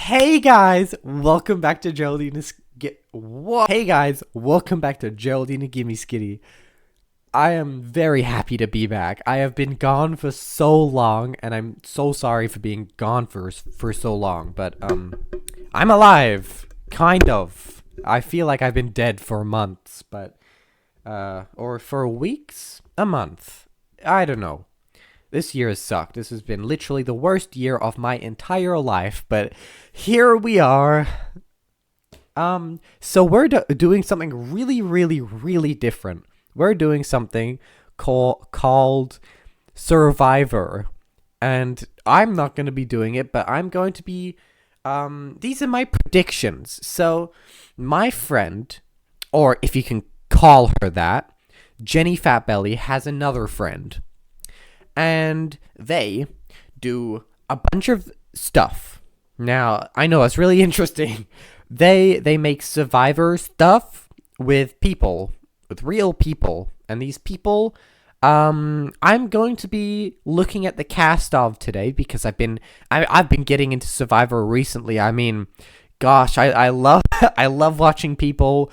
Hey guys, welcome back to Geraldeenah's what? Hey guys, welcome back to Geraldeenah Gimme Skitty. I am very happy to be back. I have been gone for so long, and I'm so sorry for being gone for so long. But I'm alive, kind of. I feel like I've been dead for months, but or for weeks, a month. I don't know. This year has sucked. This has been literally the worst year of my entire life, but here we are. So we're doing something really different. We're doing something called Survivor, and I'm not going to be doing it, but I'm going to be, these are my predictions. So my friend, or if you can call her that, Jenny Fatbelly has another friend. And they do a bunch of stuff. Now, I know it's really interesting. They make Survivor stuff with people, with real people. And these people, I'm going to be looking at the cast of today because I've been getting into Survivor recently. I mean, gosh, I love I love watching people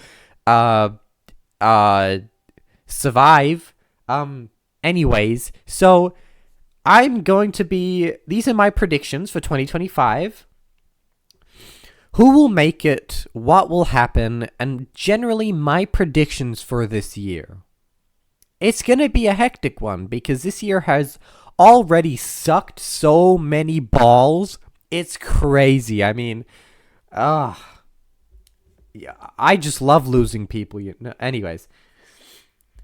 survive. Anyways, so these are my predictions for 2025. Who will make it, what will happen, and generally my predictions for this year. It's gonna be a hectic one because this year has already sucked so many balls. It's crazy. I mean, yeah, I just love losing people. Anyways,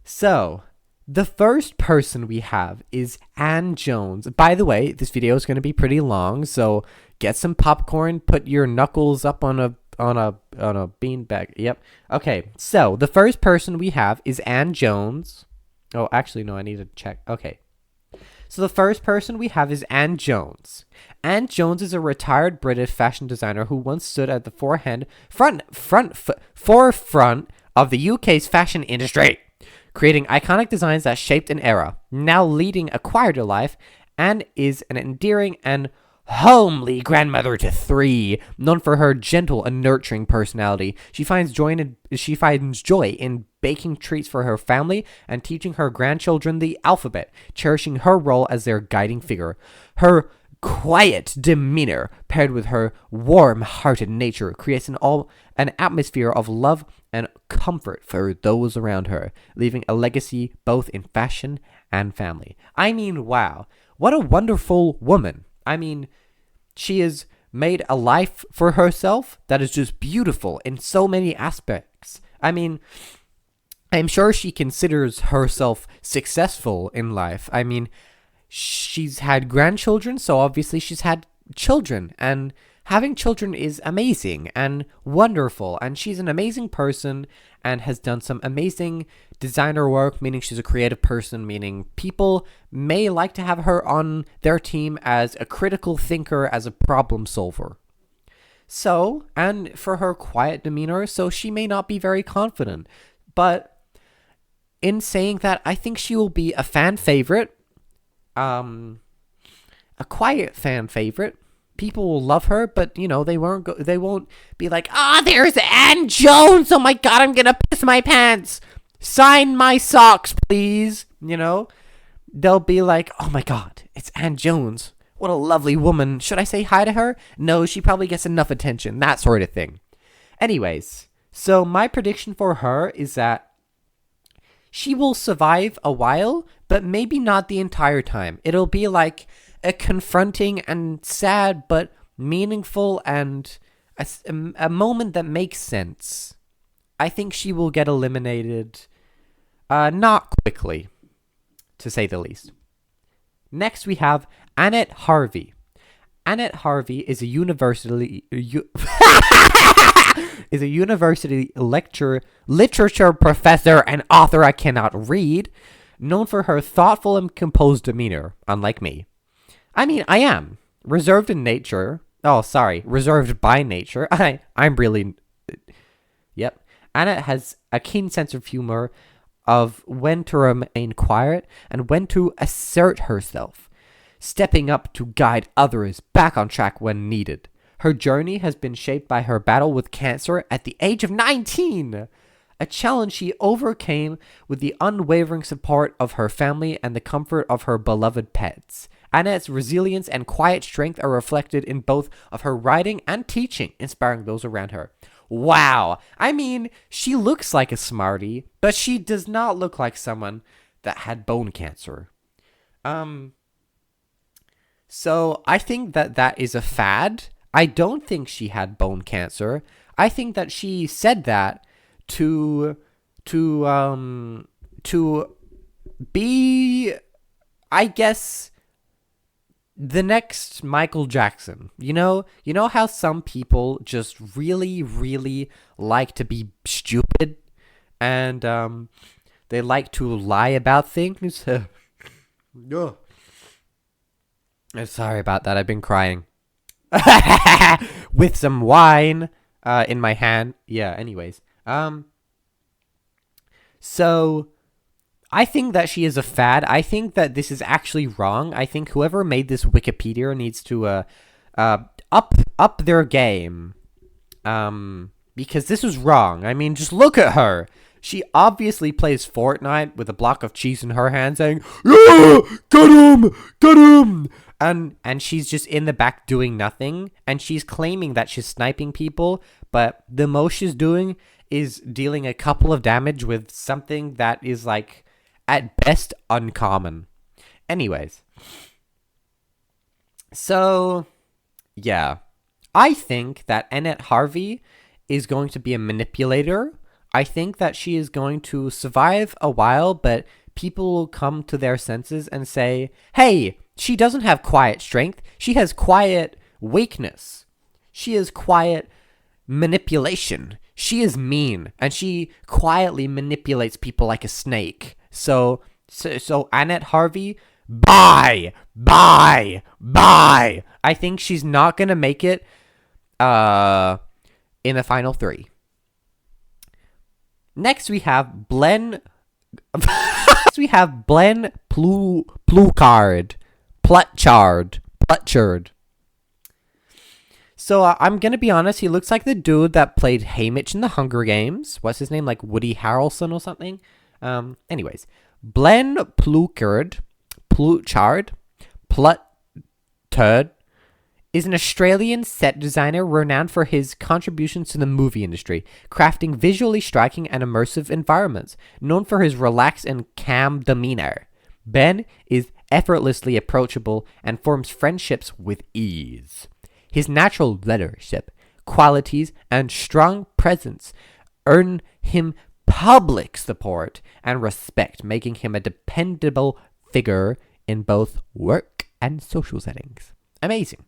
so the first person we have is Ann Jones. By the way, this video is going to be pretty long, so get some popcorn, put your knuckles up on a beanbag. Yep. Okay. So, the first person we have is Ann Jones. Oh, actually no, I need to check. Okay. So, the first person we have is Ann Jones. Ann Jones is a retired British fashion designer who once stood at the forefront of the UK's fashion industry, creating iconic designs that shaped an era. Now leading a quieter life, Anne is an endearing and homely grandmother to 3, known for her gentle and nurturing personality. She finds joy in baking treats for her family and teaching her grandchildren the alphabet, cherishing her role as their guiding figure. Her quiet demeanor, paired with her warm-hearted nature, creates an atmosphere of love and comfort for those around her, leaving a legacy both in fashion and family. I mean, wow. What a wonderful woman. I mean, she has made a life for herself that is just beautiful in so many aspects. I mean, I'm sure she considers herself successful in life. I mean, she's had grandchildren, so obviously she's had children, and having children is amazing and wonderful, and she's an amazing person and has done some amazing designer work, meaning she's a creative person, meaning people may like to have her on their team as a critical thinker, as a problem solver. So, and for her quiet demeanor, so she may not be very confident. But in saying that, I think she will be a fan favorite, a quiet fan favorite. People will love her, but they won't be like, there's Ann Jones. Oh my god, I'm gonna piss my pants. Sign my socks, please. They'll be like, oh my god, it's Ann Jones. What a lovely woman. Should I say hi to her? No, she probably gets enough attention. That sort of thing. Anyways, so my prediction for her is that she will survive a while, but maybe not the entire time. It'll be like a confronting and sad but meaningful and a moment that makes sense. I think she will get eliminated not quickly, to say the least. Next we have Annette Harvey. Annette Harvey is a university literature professor and author I cannot read, known for her thoughtful and composed demeanor, unlike me. I mean, I am reserved by nature. I'm really, yep. Annette has a keen sense of humor, of when to remain quiet and when to assert herself, stepping up to guide others back on track when needed. Her journey has been shaped by her battle with cancer at the age of 19, a challenge she overcame with the unwavering support of her family and the comfort of her beloved pets. Annette's resilience and quiet strength are reflected in both of her writing and teaching, inspiring those around her. Wow. I mean, she looks like a smarty, but she does not look like someone that had bone cancer. So I think that is a fad. I don't think she had bone cancer. I think that she said that to be, I guess, the next Michael Jackson. You know how some people just really, really like to be stupid, and they like to lie about things. Sorry about that. I've been crying with some wine in my hand. Yeah. Anyways, so I think that she is a fad. I think that this is actually wrong. I think whoever made this Wikipedia needs to up their game. Because this was wrong. I mean, just look at her. She obviously plays Fortnite with a block of cheese in her hand saying, "Yeah, get him. And she's just in the back doing nothing. And she's claiming that she's sniping people. But the most she's doing is dealing a couple of damage with something that is like, at best, uncommon. Anyways. So, yeah. I think that Annette Harvey is going to be a manipulator. I think that she is going to survive a while, but people will come to their senses and say, hey, she doesn't have quiet strength. She has quiet weakness. She has quiet manipulation. She is mean, and she quietly manipulates people like a snake. So Annette Harvey, bye. I think she's not going to make it in the final three. Next we have Blen Plutchard. So I'm going to be honest, he looks like the dude that played Haymitch in the Hunger Games. What's his name? Like Woody Harrelson or something? Anyways, Blen Plutchard is an Australian set designer renowned for his contributions to the movie industry, crafting visually striking and immersive environments. Known for his relaxed and calm demeanor, Ben is effortlessly approachable and forms friendships with ease. His natural leadership qualities and strong presence earn him public support and respect, making him a dependable figure in both work and social settings. Amazing.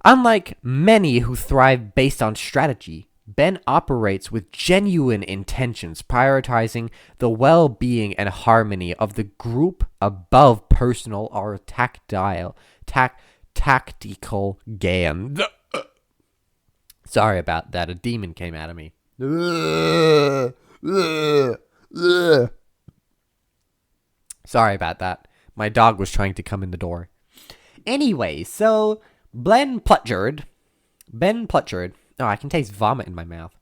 Unlike many who thrive based on strategy, Ben operates with genuine intentions, prioritizing the well-being and harmony of the group above personal or tactical gain. Sorry about that. A demon came out of me. Sorry about that. My dog was trying to come in the door. Anyway, so Ben Plutchard. Oh, I can taste vomit in my mouth.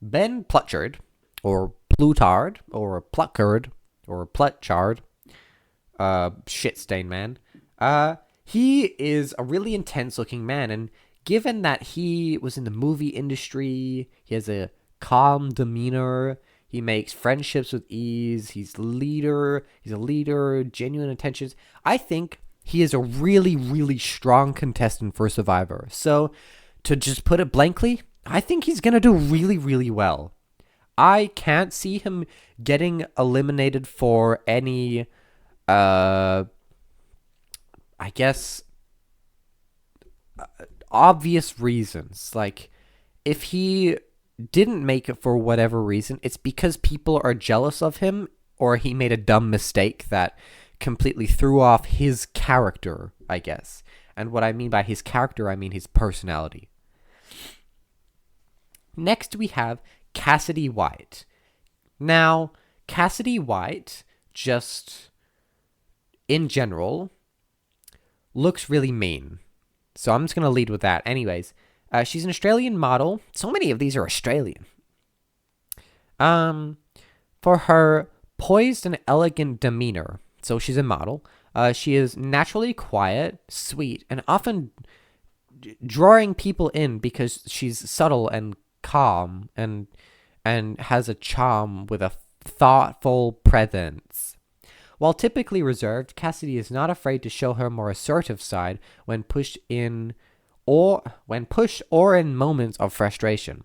Ben Plutchard, or Plutard, or Pluckard, or Plutchard. Shit stain man. He is a really intense looking man, and given that he was in the movie industry, he has a calm demeanor, he makes friendships with ease, he's a leader, genuine intentions. I think he is a really, really strong contestant for Survivor. So, to just put it blankly, I think he's going to do really, really well. I can't see him getting eliminated for any, I guess, obvious reasons. Like, if he didn't make it for whatever reason, it's because people are jealous of him, or he made a dumb mistake that completely threw off his character, I guess. And what I mean by his character, I mean his personality. Next, we have Cassidy White. Now, Cassidy White, just in general, looks really mean. So I'm just going to lead with that. Anyways, She's an Australian model. So many of these are Australian. For her poised and elegant demeanor, so she's a model. She is naturally quiet, sweet, and often drawing people in because she's subtle and calm and has a charm with a thoughtful presence. While typically reserved, Cassidy is not afraid to show her more assertive side when pushed or in moments of frustration.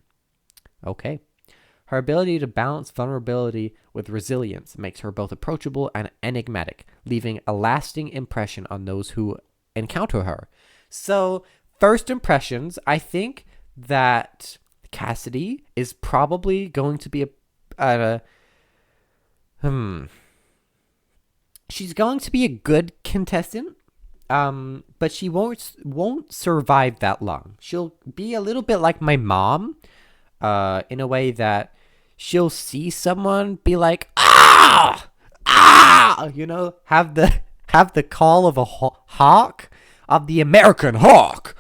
Okay. Her ability to balance vulnerability with resilience makes her both approachable and enigmatic, leaving a lasting impression on those who encounter her. So, first impressions, I think that Cassidy is probably going to be she's going to be a good contestant, but she won't survive that long. She'll be a little bit like my mom, in a way that she'll see someone be like, have the call of a hawk, of the American hawk,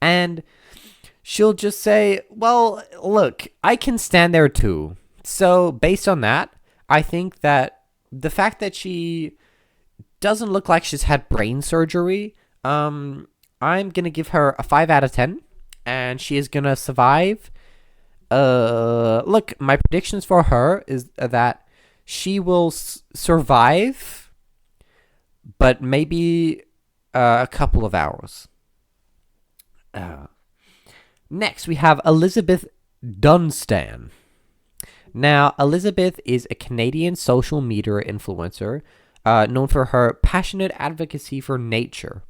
and she'll just say, well, look, I can stand there too. So based on that, I think that the fact that she doesn't look like she's had brain surgery, I'm gonna give her a 5 out of 10, and she is gonna survive. Look, my predictions for her is that she will survive, but maybe a couple of hours. Next, we have Elizabeth Dunstan. Now, Elizabeth is a Canadian social media influencer known for her passionate advocacy for nature.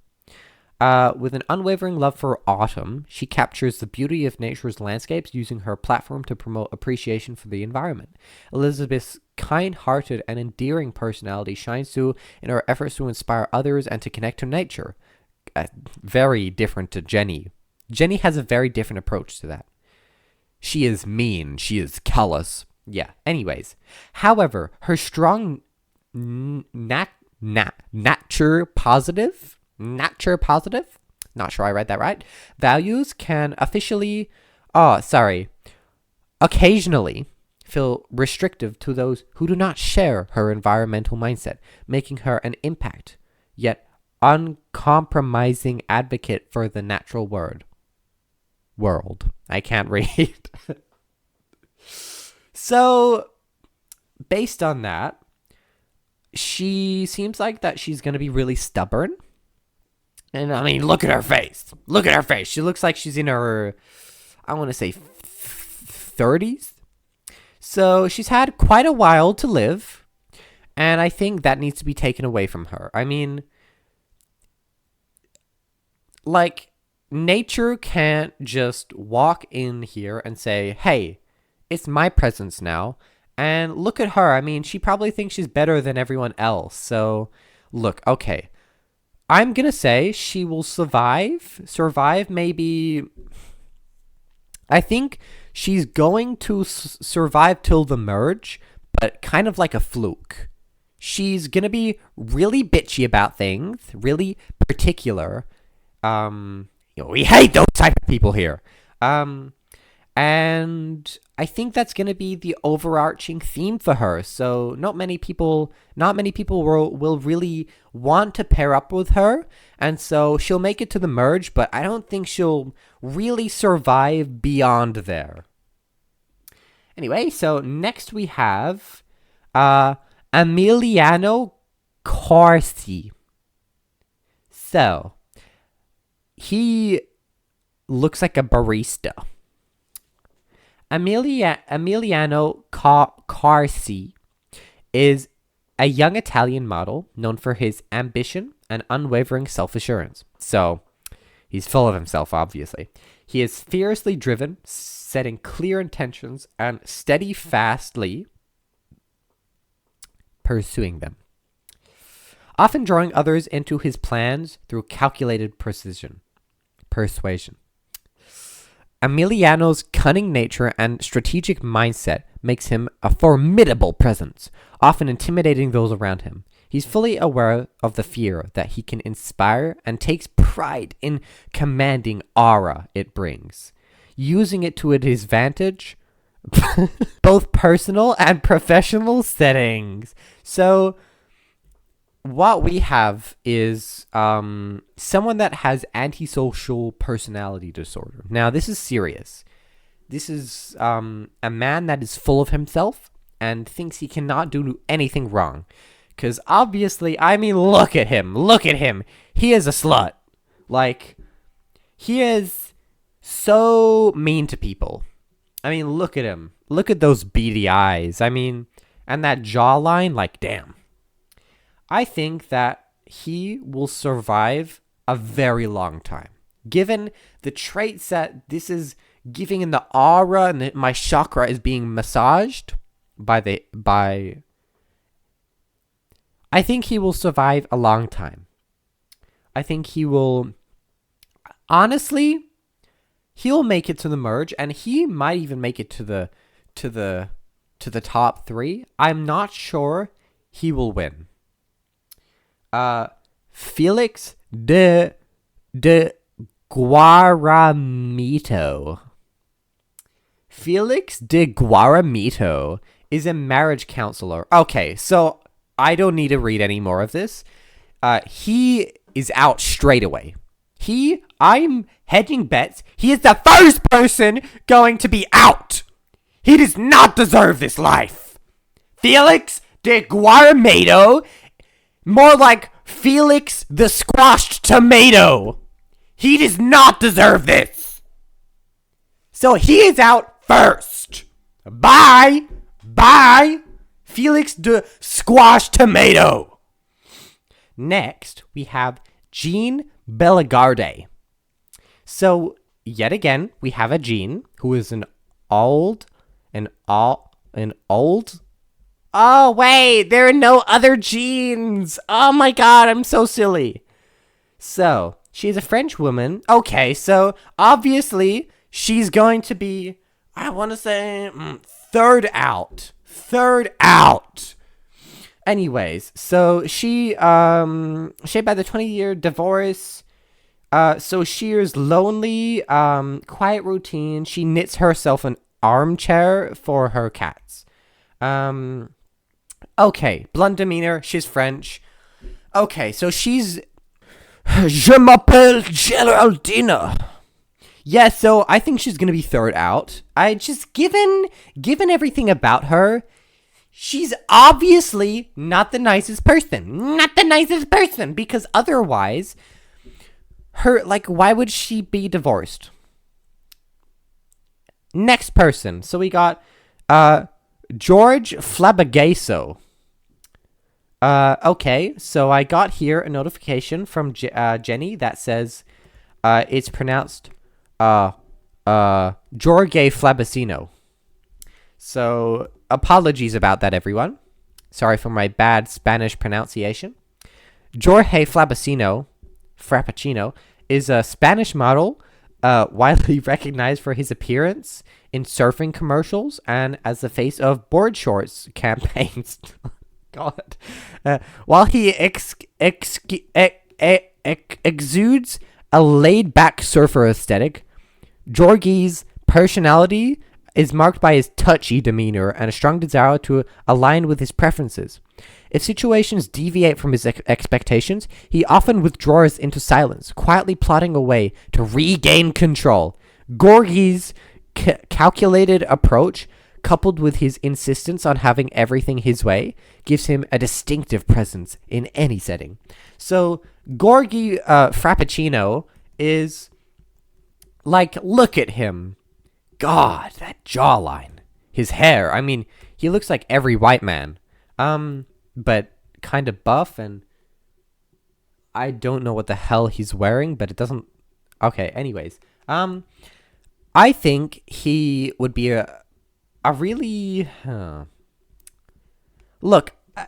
With an unwavering love for autumn, she captures the beauty of nature's landscapes using her platform to promote appreciation for the environment. Elizabeth's kind-hearted and endearing personality shines through in her efforts to inspire others and to connect to nature. Very different to Jenny. Jenny has a very different approach to that. She is mean. She is callous. Yeah, anyways. However, her strong nature positive, not sure I read that right, values can occasionally feel restrictive to those who do not share her environmental mindset, making her an impact, yet uncompromising advocate for the natural world. I can't read. So, based on that, she seems like that she's going to be really stubborn. And I mean, look at her face. She looks like she's in her, I want to say, 30s. So she's had quite a while to live. And I think that needs to be taken away from her. I mean, like, nature can't just walk in here and say, hey, it's my presence now. And look at her. I mean, she probably thinks she's better than everyone else. So, look, okay. I'm going to say she will survive. Survive maybe. I think she's going to survive till the merge, but kind of like a fluke. She's going to be really bitchy about things, really particular. We hate those type of people here. And I think that's going to be the overarching theme for her. So not many people will really want to pair up with her. And so she'll make it to the merge, but I don't think she'll really survive beyond there. Anyway, so next we have Emiliano Corsi. So he looks like a barista. Emiliano Corsi is a young Italian model known for his ambition and unwavering self-assurance. So, he's full of himself, obviously. He is fiercely driven, setting clear intentions, and steadfastly pursuing them, often drawing others into his plans through calculated persuasion. Emiliano's cunning nature and strategic mindset makes him a formidable presence, often intimidating those around him. He's fully aware of the fear that he can inspire and takes pride in commanding aura it brings, using it to his advantage, both personal and professional settings. So what we have is someone that has antisocial personality disorder. Now, this is serious. This is a man that is full of himself and thinks he cannot do anything wrong. Because obviously, I mean, look at him. Look at him. He is a slut. Like, he is so mean to people. I mean, look at him. Look at those beady eyes. I mean, and that jawline, like, damn. I think that he will survive a very long time. Given the traits that this is giving in the aura and my chakra is being massaged by I think he will survive a long time. I think he will, honestly, he'll make it to the merge, and he might even make it to the top 3. I'm not sure he will win. Felix de Guaramito. Felix de Guaramito is a marriage counselor. Okay, so I don't need to read any more of this. He is out straight away. I'm hedging bets, he is the first person going to be out. He does not deserve this life. Felix de Guaramito, more like Felix the squashed tomato. He does not deserve this. So he is out first. Bye. Felix the squashed tomato. Next, we have Jean Bellegarde. So, yet again, we have a Jean who is an old. Oh, wait, there are no other Jeans. Oh my god, I'm so silly. So, she's a French woman. Okay, so obviously she's going to be, I want to say, third out. Anyways, so she shaped by the 20-year divorce. So she is lonely, quiet routine. She knits herself an armchair for her cats. Okay, blunt demeanor. She's French. Okay, so she's. Je m'appelle Geraldeenah. Yeah, so I think she's gonna be third out. I just given everything about her, she's obviously not the nicest person. Because otherwise, why would she be divorced? Next person. So we got George Flabagaso. Okay, so I got here a notification from Jenny that says it's pronounced Jorge Flabacino. So apologies about that, everyone. Sorry for my bad Spanish pronunciation. Jorge Flabacino, Frappuccino, is a Spanish model, widely recognized for his appearance in surfing commercials and as the face of board shorts campaigns. God. While he exudes a laid-back surfer aesthetic, Jorge's personality is marked by his touchy demeanor and a strong desire to align with his preferences. If situations deviate from his expectations, he often withdraws into silence, quietly plotting a way to regain control. Gorgie's calculated approach, coupled with his insistence on having everything his way, gives him a distinctive presence in any setting. So, Gorgie Frappuccino is like, look at him. God, that jawline. His hair. I mean, he looks like every white man. But kind of buff, and I don't know what the hell he's wearing, but it doesn't. Okay, anyways. I think he would be a really. Look. I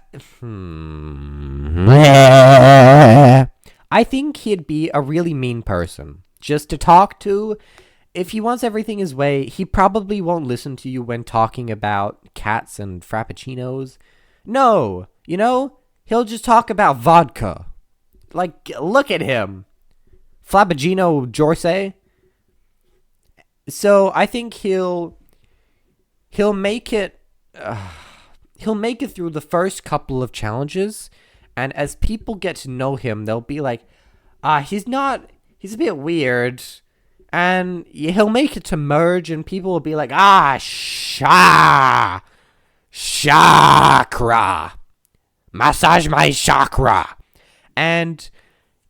think he'd be a really mean person just to talk to, if he wants everything his way, he probably won't listen to you when talking about cats and frappuccinos. No, he'll just talk about vodka. Like, look at him. Flabagino Jorse. So I think he'll make it he'll make it through the first couple of challenges, and as people get to know him, they'll be like, he's a bit weird, and he'll make it to merge, and people will be like, chakra, massage my chakra, and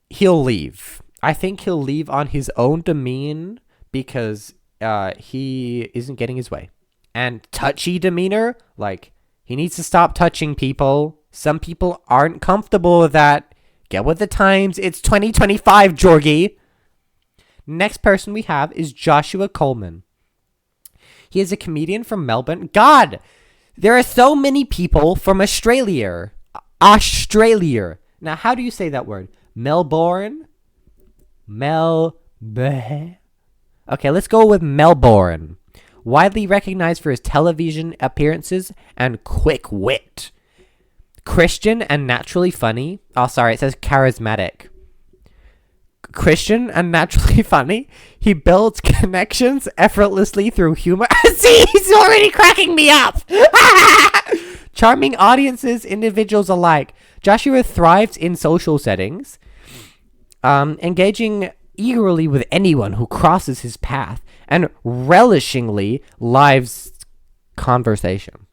he'll leave. I think he'll leave on his own demean because he isn't getting his way. And touchy demeanor, like, he needs to stop touching people. Some people aren't comfortable with that. Get with the times. It's 2025, Jorgie. Next person we have is Joshua Coleman. He is a comedian from Melbourne. God, there are so many people from Australia. Now, how do you say that word? Melbourne? Okay, let's go with Melbourne. Widely recognized for his television appearances and quick wit. Christian and naturally funny. Oh, sorry, it says charismatic. Christian and naturally funny. He builds connections effortlessly through humor. See, he's already cracking me up. Charming audiences, individuals alike. Joshua thrives in social settings, engaging eagerly with anyone who crosses his path, and relishingly lives conversation.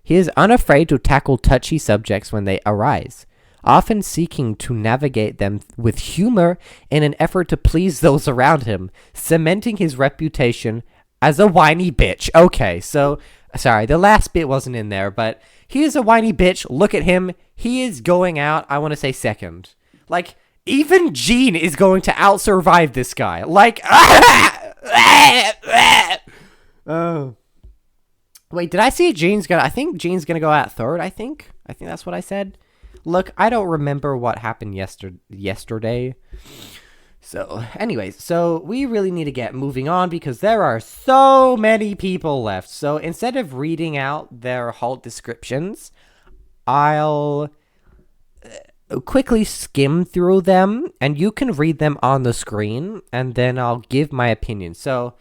He is unafraid to tackle touchy subjects when they arise, often seeking to navigate them with humor in an effort to please those around him, cementing his reputation as a whiny bitch. Okay, so, sorry, the last bit wasn't in there, but he is a whiny bitch. Look at him. He is going out, I want to say second. Like, even Gene is going to out-survive this guy. Like, oh. Wait, did I see I think Gene's gonna go out third, I think that's what I said. Look, I don't remember what happened yesterday. So, anyways, we really need to get moving on because there are so many people left. So, instead of reading out their halt descriptions, I'll quickly skim through them, and you can read them on the screen, and then I'll give my opinion. So,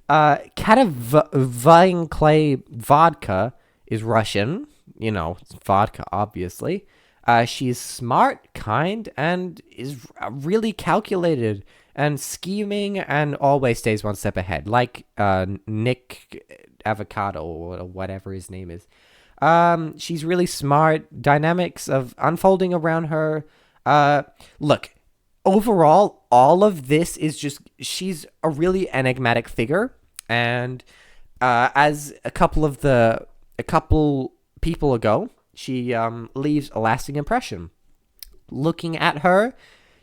Katavainkle Vodka is Russian. It's vodka, obviously. She's smart, kind, and is really calculated and scheming and always stays one step ahead, like Nick Avocado or whatever his name is. She's really smart, dynamics of unfolding around her. Look, overall, all of this is just, she's a really enigmatic figure, and as a couple people ago, she leaves a lasting impression. Looking at her,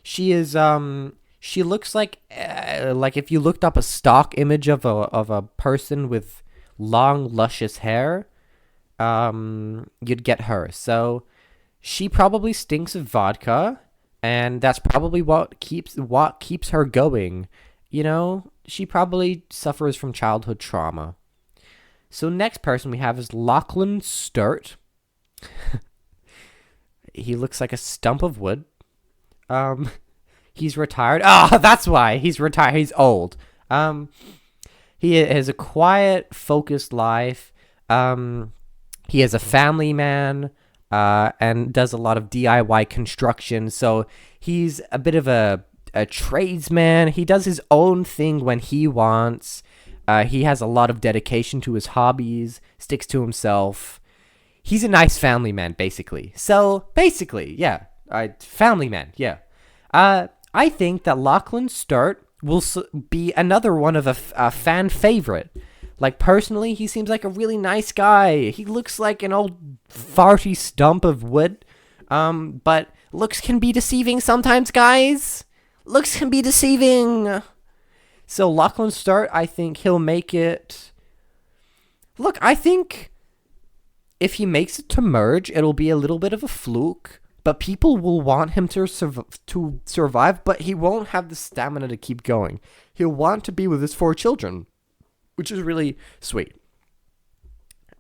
she looks like if you looked up a stock image of a person with long, luscious hair, you'd get her. So she probably stinks of vodka, and that's probably what keeps her going. She probably suffers from childhood trauma. So next person we have is Lachlan Sturt. He looks like a stump of wood. He's retired. Oh, that's why he's retired. He's old. He has a quiet, focused life. He is a family man, and does a lot of DIY construction. So he's a bit of a tradesman. He does his own thing when he wants. He has a lot of dedication to his hobbies, sticks to himself. He's a nice family man, basically. So, basically, yeah. Family man, yeah. I think that Lachlan Sturt will be another one of a fan favorite. Like, personally, he seems like a really nice guy. He looks like an old farty stump of wood. But looks can be deceiving sometimes, guys. Looks can be deceiving. So, Lachlan Sturt, I think he'll make it. Look, I think if he makes it to merge, it'll be a little bit of a fluke. but people will want him to survive, but he won't have the stamina to keep going. He'll want to be with his 4 children, which is really sweet.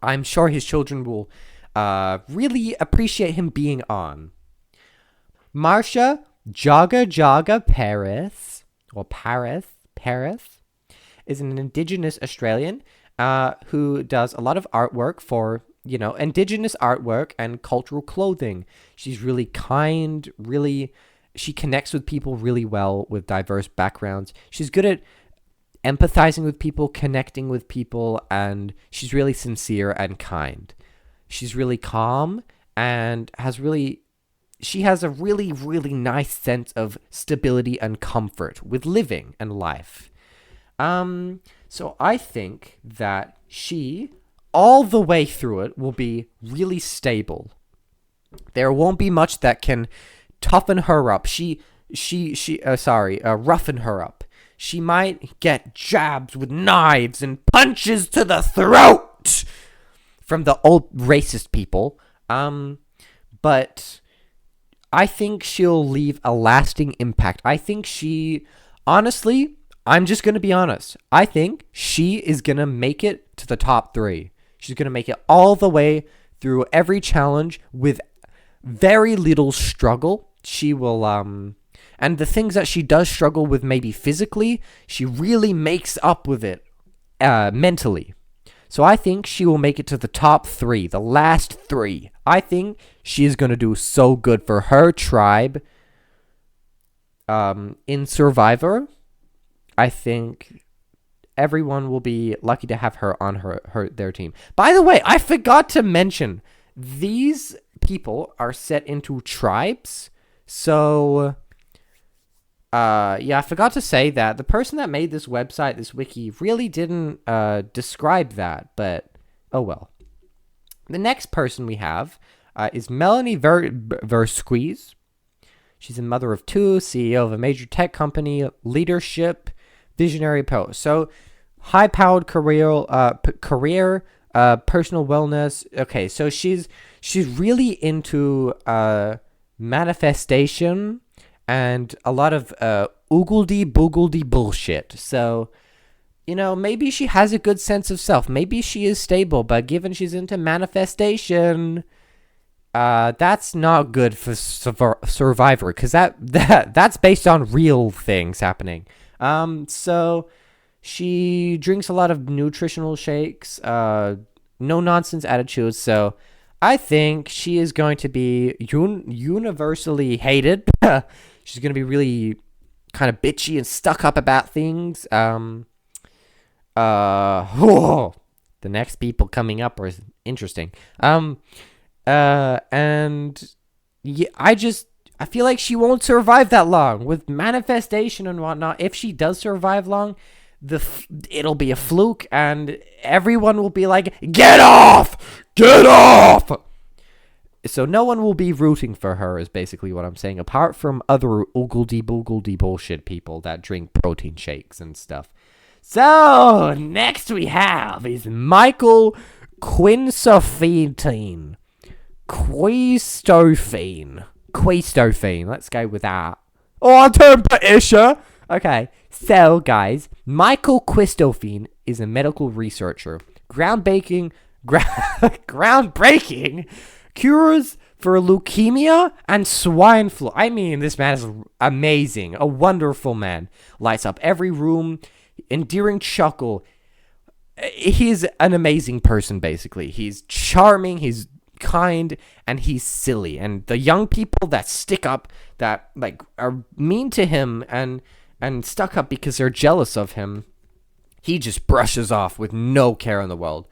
I'm sure his children will really appreciate him being on. Marsha Jaga Paris, or Paris, is an Indigenous Australian who does a lot of artwork for, Indigenous artwork and cultural clothing. She's really kind, she connects with people really well with diverse backgrounds. She's good at empathizing with people, connecting with people, and she's really sincere and kind. She's really calm and she has a really, really nice sense of stability and comfort with living and life. So I think that she, all the way through it, will be really stable. There won't be much that can toughen her up. Roughen her up. She might get jabs with knives and punches to the throat from the old racist people. But I think she'll leave a lasting impact. I think honestly, I'm just going to be honest. I think she is going to make it to the top 3. She's going to make it all the way through every challenge with very little struggle. She will, and the things that she does struggle with maybe physically, she really makes up with it mentally. So I think she will make it to the top 3, the last 3. I think she is going to do so good for her tribe in Survivor. I think everyone will be lucky to have her on their team. By the way, I forgot to mention, these people are set into tribes. So, I forgot to say that the person that made this website, this wiki, really didn't describe that, but oh well. The next person we have is Melanie Versquez. She's a mother of 2, CEO of a major tech company, leadership, visionary post. So, high-powered career, personal wellness. Okay, so she's really into manifestation and a lot of oogledy-boogledy bullshit. So, maybe she has a good sense of self. Maybe she is stable, but given she's into manifestation, that's not good for Survivor, because that's based on real things happening. So she drinks a lot of nutritional shakes, no nonsense attitudes. So I think she is going to be universally hated. She's going to be really kind of bitchy and stuck up about things. The next people coming up are interesting. And yeah, I feel like she won't survive that long with manifestation and whatnot. If she does survive long, it'll be a fluke, and everyone will be like, "Get off! Get off!" So no one will be rooting for her, is basically what I'm saying, apart from other oogledy-boogledy bullshit people that drink protein shakes and stuff. So, next we have is Michael Quistofine. Quistofine. Let's go with that. Oh, I turned Patricia. Okay, so guys, Michael Quistofine is a medical researcher. Groundbreaking cures for leukemia and swine flu. I mean, this man is amazing. A wonderful man. Lights up every room. Endearing chuckle. He's an amazing person, basically. He's charming, he's kind, and he's silly. And the young people that stick up, that are mean to him and stuck up because they're jealous of him, he just brushes off with no care in the world.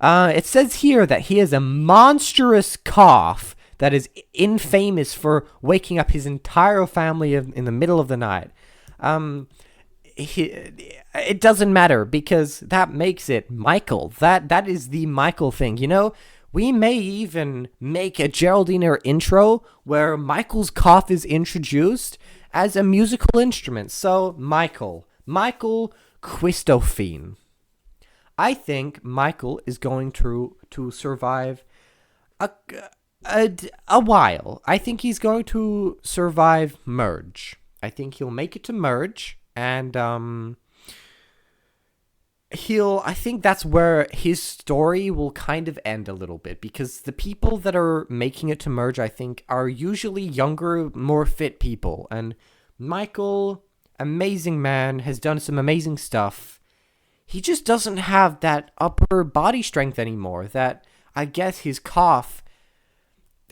It says here that he has a monstrous cough that is infamous for waking up his entire family in the middle of the night. It doesn't matter, because that makes it Michael. That is the Michael thing. We may even make a Geraldeenah intro where Michael's cough is introduced as a musical instrument. So, Michael Quistofine. I think Michael is going to survive a while. I think he's going to survive merge. I think he'll make it to merge, and I think that's where his story will kind of end a little bit, because the people that are making it to merge, I think, are usually younger, more fit people. And Michael, amazing man, has done some amazing stuff. He just doesn't have that upper body strength anymore. That, I guess, his cough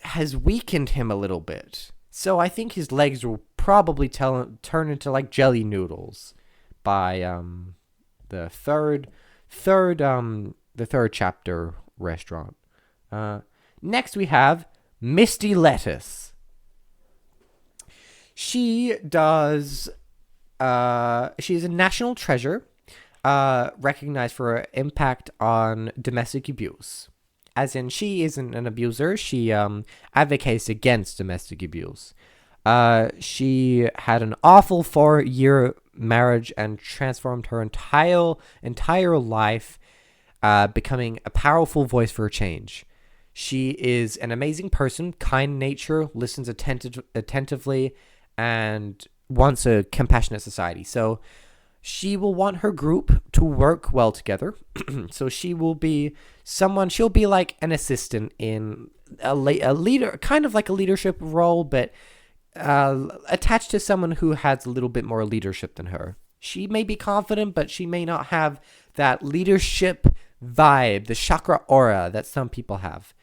has weakened him a little bit. So I think his legs will probably turn into like jelly noodles by the third chapter restaurant. Next we have Misty Lettuce. She is a national treasure, recognized for her impact on domestic abuse. As in, she isn't an abuser. She advocates against domestic abuse. She had an awful 4-year marriage and transformed her entire life, becoming a powerful voice for change. She is an amazing person, kind nature, listens attentively, and wants a compassionate society. So she will want her group to work well together. So she'll be like an assistant in a leader, kind of like a leadership role, but attached to someone who has a little bit more leadership than her. She may be confident, but she may not have that leadership vibe, the chakra aura that some people have.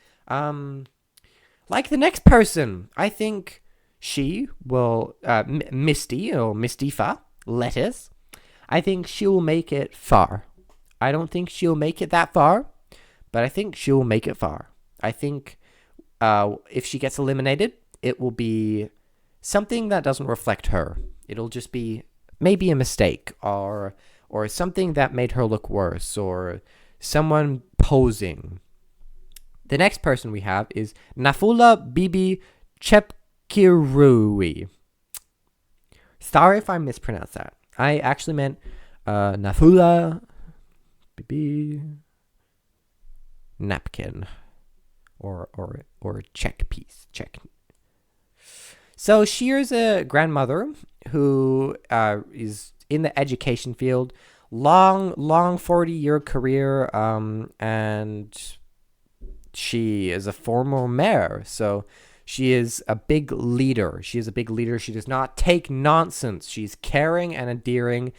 Like the next person, I think she will, Misty or Mistifa Lettuce. I think she will make it far. I don't think she'll make it that far, but I think she will make it far. I think if she gets eliminated, it will be something that doesn't reflect her. It'll just be maybe a mistake, or something that made her look worse, or someone posing. The next person we have is Nafula Bibi Chepkirui. Sorry if I mispronounced that. I actually meant Nafula Bibi napkin, or check piece. Check. So she is a grandmother who is in the education field, long 40-year career, and she is a former mayor. So she is a big leader. She does not take nonsense. She's caring and endearing,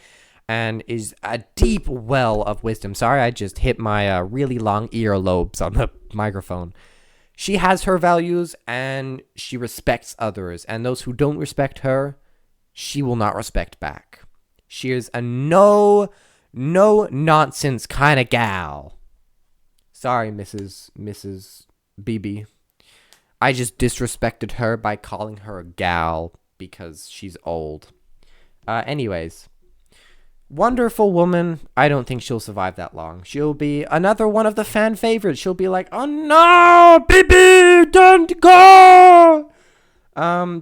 and is a deep well of wisdom. Sorry, I just hit my really long earlobes on the microphone. She has her values, and she respects others. And those who don't respect her, she will not respect back. She is a no nonsense kind of gal. Sorry, Mrs. BB. I just disrespected her by calling her a gal because she's old. Anyways. Wonderful woman. I don't think she'll survive that long. She'll be another one of the fan favorites. She'll be like, oh no, baby, don't go.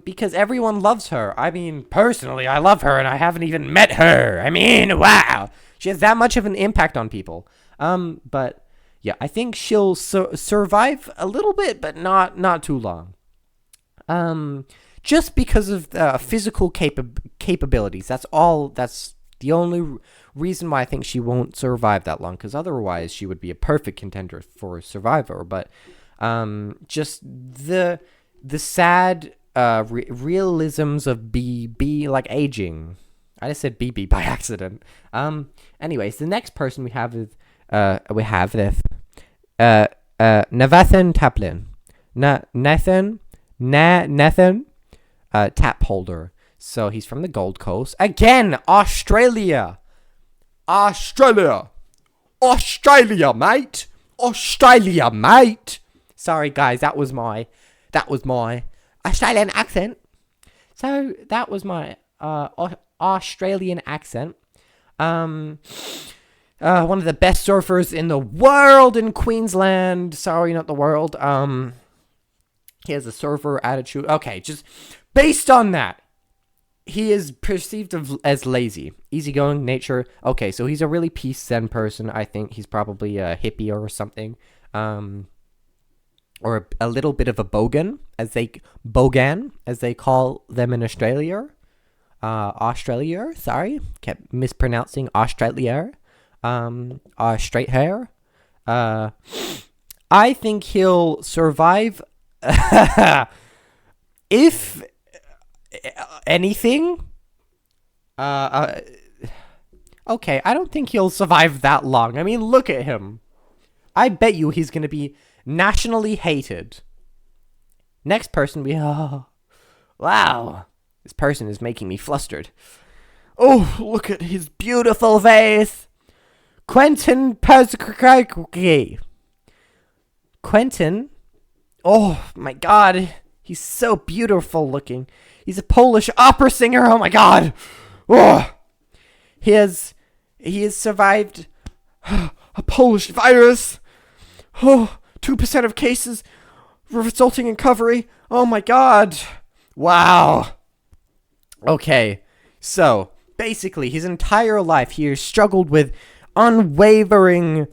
Because everyone loves her. I mean, personally, I love her, and I haven't even met her. I mean, wow. She has that much of an impact on people. But yeah, I think she'll survive a little bit, but not too long. Just because of physical capabilities. That's all. That's the only reason why I think she won't survive that long, because otherwise she would be a perfect contender for Survivor. But just the sad realisms of BB, like aging. I just said BB by accident. Anyways, the next person we have is Navathan Taplin. Nathan tap holder. So he's from the Gold Coast. Again, Australia, mate. Sorry, guys, that was my Australian accent. So that was my Australian accent. One of the best surfers in the world in Queensland. Sorry, not the world. He has a surfer attitude. Okay, just based on that, he is perceived as lazy, easygoing nature. Okay, so he's a really peace zen person. I think he's probably a hippie or something. or a little bit of a bogan, as they call them in Australia. Australia, sorry, kept mispronouncing Australia. Straight hair. I think he'll survive. If anything, okay, I don't think he'll survive that long. I mean, look at him. I bet you he's gonna be nationally hated. Next person, wow, this person is making me flustered. Oh, look at his beautiful face. Quentin Pazkaki. Quentin, oh my god, he's so beautiful looking. He's a Polish opera singer. Oh my god. Oh. He has survived a Polish virus. Oh, 2% of cases resulting in recovery. Oh my god. Wow. Okay, so basically his entire life he has struggled with unwavering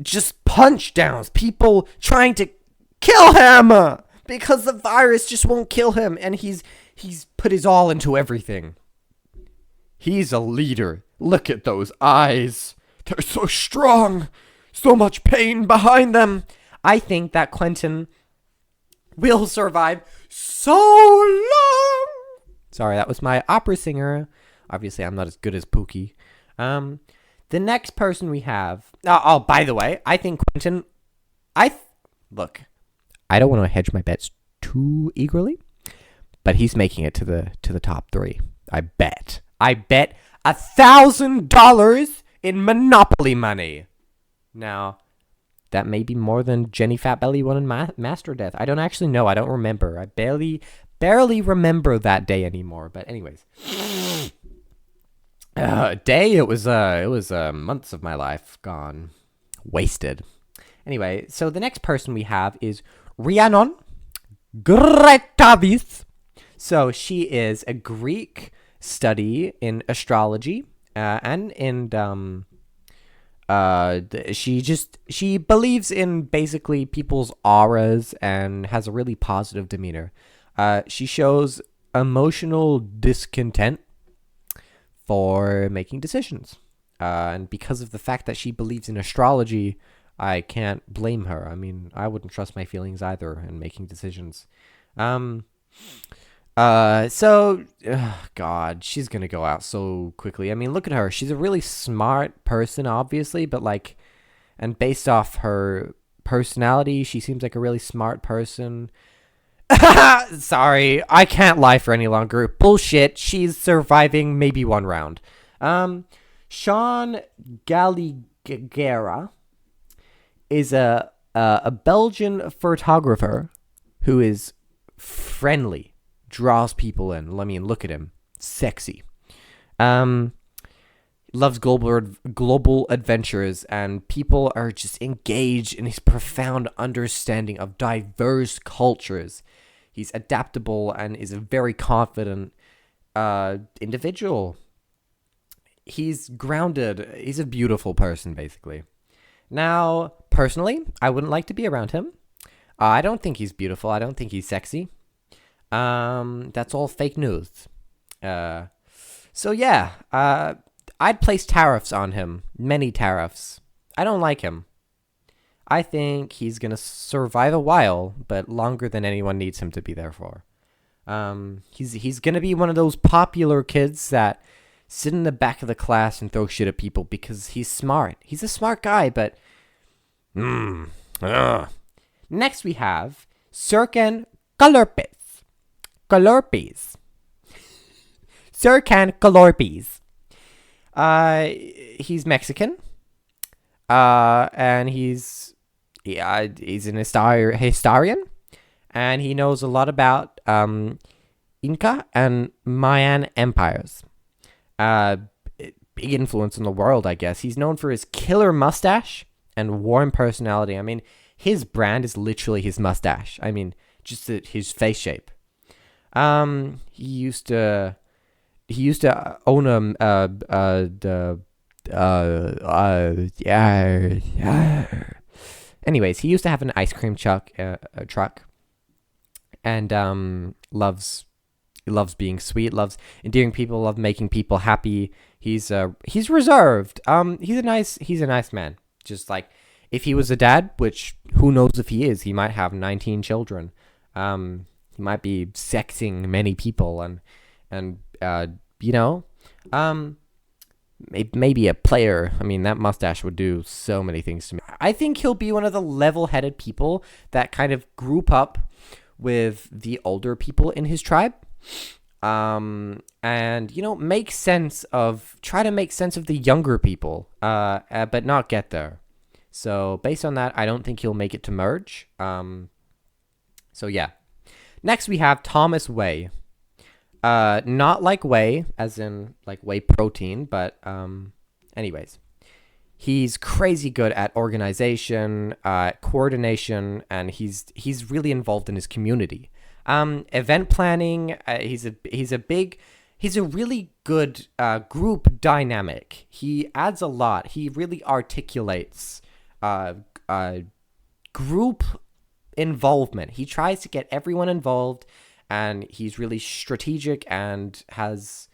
just punch downs. People trying to kill him because the virus just won't kill him, and he's put his all into everything. He's a leader. Look at those eyes. They're so strong. So much pain behind them. I think that Quentin will survive so long. Sorry, that was my opera singer. Obviously, I'm not as good as Pookie. The next person we have... Oh, by the way, I think Quentin... Look, I don't want to hedge my bets too eagerly, but he's making it to the top 3. I bet $1,000 in Monopoly money. Now, that may be more than Jenny Fatbelly won in Master Death. I don't actually know. I don't remember. I barely remember that day anymore. But anyways, it was months of my life gone, wasted. Anyway, so the next person we have is Rhiannon Gretavis. So she is a Greek study in astrology, and in she believes in basically people's auras and has a really positive demeanor. She shows emotional discontent for making decisions, and because of the fact that she believes in astrology, I can't blame her. I mean, I wouldn't trust my feelings either in making decisions. God, she's gonna go out so quickly. I mean, look at her. She's a really smart person, obviously, but like, and based off her personality, she seems like a really smart person. Sorry, I can't lie for any longer. Bullshit. She's surviving maybe one round. Sean Galligera is a Belgian photographer who is friendly. Draws people in. I mean, look at him. Sexy. Loves global adventures, and people are just engaged in his profound understanding of diverse cultures. He's adaptable and is a very confident individual. He's grounded. He's a beautiful person, basically. Now, personally, I wouldn't like to be around him. I don't think he's beautiful. I don't think he's sexy. That's all fake news. So yeah, I'd place tariffs on him. Many tariffs. I don't like him. I think he's gonna survive a while, but longer than anyone needs him to be there for. He's gonna be one of those popular kids that sit in the back of the class and throw shit at people because he's smart. He's a smart guy, but... Next we have Serkan Kalorpis. Serkan Kalorpis. He's Mexican. And he's an historian. And he knows a lot about Inca and Mayan empires. Big influence in the world, I guess. He's known for his killer mustache and warm personality. I mean, his brand is literally his mustache. I mean, just his face shape. He used to own Anyways, he used to have an ice cream truck, and loves being sweet, loves endearing people, loves making people happy. He's reserved. He's a nice man. Just like if he was a dad, which who knows if he is, he might have 19 children. He might be sexing many people and you know, maybe a player. I mean, that mustache would do so many things to me. I think he'll be one of the level-headed people that kind of group up with the older people in his tribe. And try to make sense of the younger people, but not get there. So based on that, I don't think he'll make it to merge. So yeah. Next we have Thomas Whey. Not like whey, as in like whey protein, but anyways. He's crazy good at organization, coordination, and he's really involved in his community. Event planning. He's a really good group dynamic. He adds a lot. He really articulates group involvement. He tries to get everyone involved, and he's really strategic and has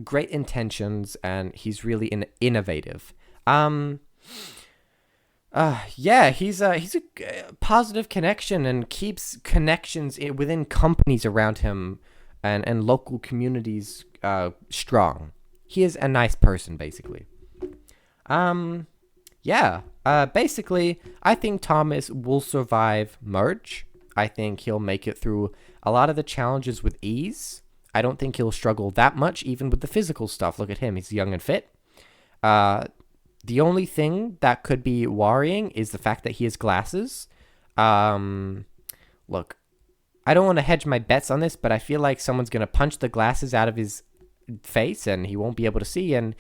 great intentions, and he's really innovative. He's a positive connection and keeps connections within companies around him and local communities strong. He is a nice person, basically. Basically, I think Thomas will survive merge. I think he'll make it through a lot of the challenges with ease. I don't think he'll struggle that much, even with the physical stuff. Look at him. He's young and fit. The only thing that could be worrying is the fact that he has glasses. Look, I don't want to hedge my bets on this, but I feel like someone's going to punch the glasses out of his face and he won't be able to see. And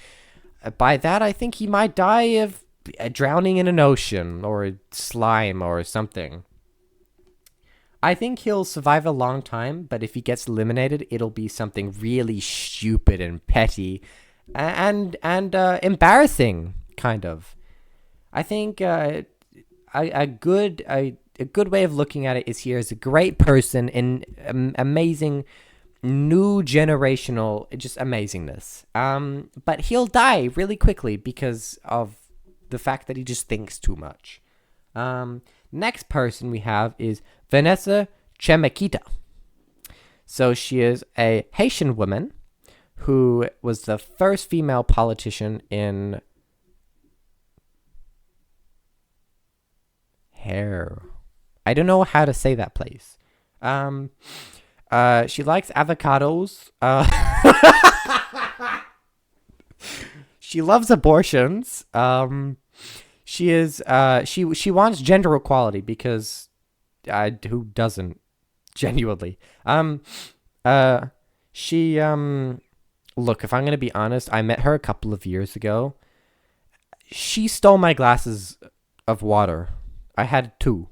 by that, I think he might die of drowning in an ocean or slime or something. I think he'll survive a long time, but if he gets eliminated, it'll be something really stupid and petty and embarrassing. Kind of. I think a good way of looking at it is he is a great person in amazing new generational just amazingness. But he'll die really quickly because of the fact that he just thinks too much. Next person we have is Vanessa Chemekita. So she is a Haitian woman who was the first female politician in hair. I don't know how to say that place. She likes avocados. She loves abortions. She wants gender equality because who doesn't? Genuinely. Look, if I'm gonna be honest, I met her a couple of years ago. She stole my glasses of water. I had 2,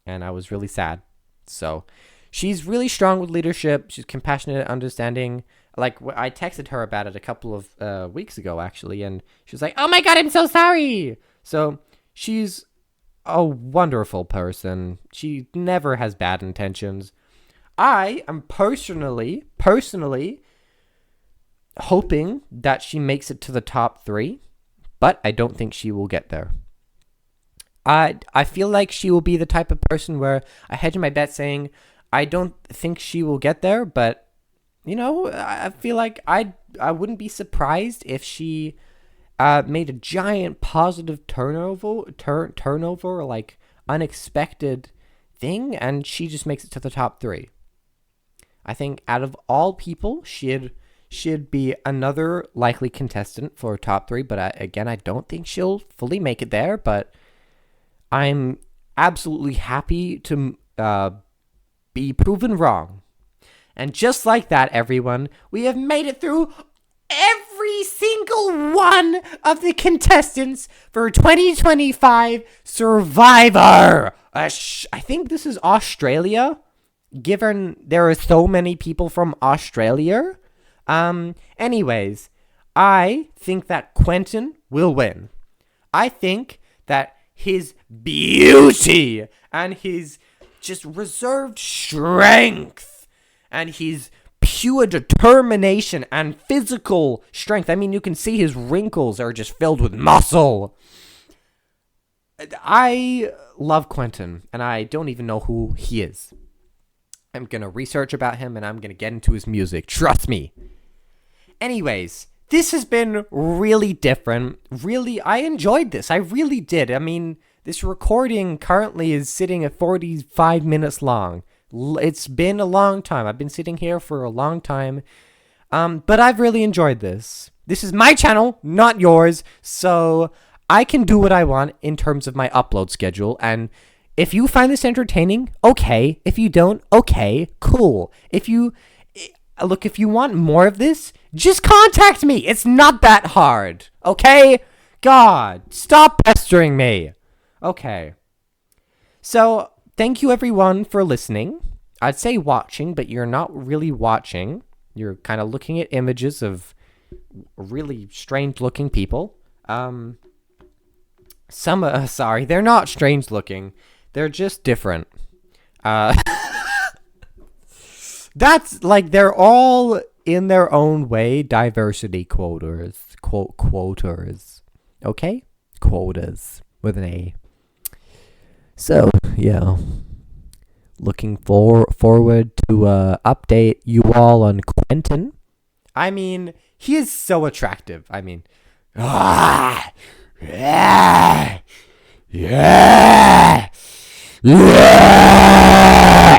and I was really sad. So, she's really strong with leadership. She's compassionate, understanding. Like, I texted her about it a couple of weeks ago, actually, and she was like, "Oh my god, I'm so sorry!" So, she's a wonderful person. She never has bad intentions. I am personally hoping that she makes it to the top 3, but I don't think she will get there. I feel like she will be the type of person where I hedge my bet saying I don't think she will get there, but I feel like I wouldn't be surprised if she made a giant positive turnover, like unexpected thing, and she just makes it to the top 3. I think out of all people, she'd be another likely contestant for top 3, but I don't think she'll fully make it there, but I'm absolutely happy to be proven wrong. And just like that, everyone, we have made it through every single one of the contestants for 2025 Survivor. I think this is Australia, given there are so many people from Australia. Anyways, I think that Quentin will win. I think that his beauty and his just reserved strength and his pure determination and physical strength. I mean, you can see his wrinkles are just filled with muscle. I love Quentin, and I don't even know who he is. I'm going to research about him, and I'm going to get into his music. Trust me. Anyways, this has been really different. Really, I enjoyed this. I really did. I mean, this recording currently is sitting at 45 minutes long. It's been a long time. I've been sitting here for a long time. But I've really enjoyed this. This is my channel, not yours. So I can do what I want in terms of my upload schedule. And if you find this entertaining, okay. If you don't, okay, cool. If you want more of this, just contact me. It's not that hard. Okay? God, stop pestering me. Okay. So, thank you everyone for listening. I'd say watching, but you're not really watching. You're kind of looking at images of really strange looking people. Sorry, they're not strange looking. They're just different. That's like, they're all in their own way diversity quotas. Quotas. Okay? Quotas with an A. So, yeah. Looking forward to update you all on Quentin. I mean, he is so attractive. I mean, yeah, yeah, yeah.